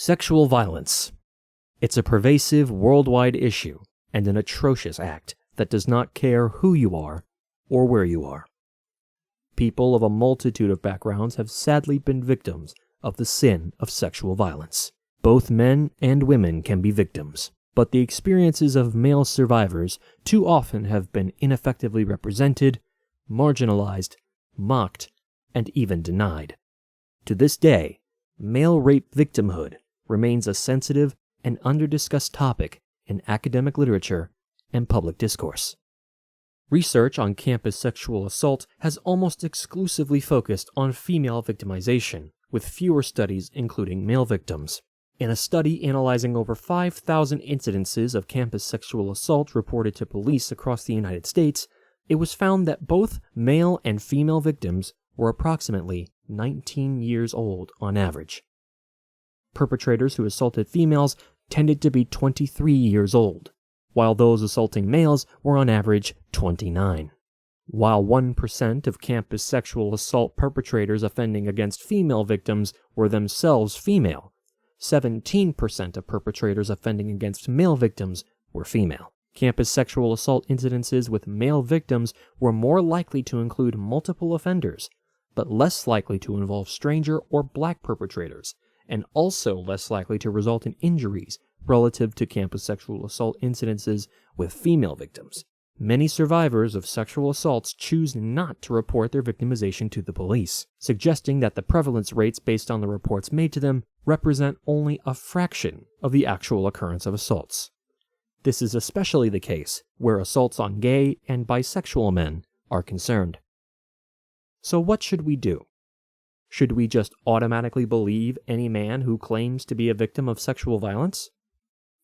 Sexual violence. It's a pervasive worldwide issue and an atrocious act that does not care who you are or where you are. People of a multitude of backgrounds have sadly been victims of the sin of sexual violence. Both men and women can be victims, but the experiences of male survivors too often have been ineffectively represented, marginalized, mocked, and even denied. To this day, male rape victimhood remains a sensitive and under-discussed topic in academic literature and public discourse. Research on campus sexual assault has almost exclusively focused on female victimization, with fewer studies including male victims. In a study analyzing over 5,000 incidences of campus sexual assault reported to police across the United States, it was found that both male and female victims were approximately 19 years old on average. Perpetrators who assaulted females tended to be 23 years old, while those assaulting males were on average 29. While 1% of campus sexual assault perpetrators offending against female victims were themselves female, 17% of perpetrators offending against male victims were female. Campus sexual assault incidences with male victims were more likely to include multiple offenders, but less likely to involve stranger or black perpetrators, and also less likely to result in injuries relative to campus sexual assault incidences with female victims. Many survivors of sexual assaults choose not to report their victimization to the police, suggesting that the prevalence rates based on the reports made to them represent only a fraction of the actual occurrence of assaults. This is especially the case where assaults on gay and bisexual men are concerned. So what should we do? Should we just automatically believe any man who claims to be a victim of sexual violence?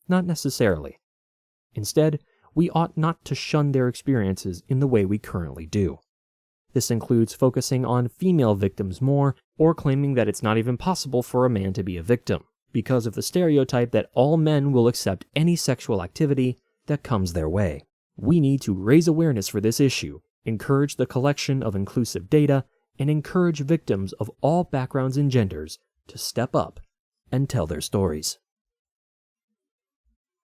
Not necessarily. Instead, we ought not to shun their experiences in the way we currently do. This includes focusing on female victims more, or claiming that it's not even possible for a man to be a victim, because of the stereotype that all men will accept any sexual activity that comes their way. We need to raise awareness for this issue, encourage the collection of inclusive data, and encourage victims of all backgrounds and genders to step up and tell their stories.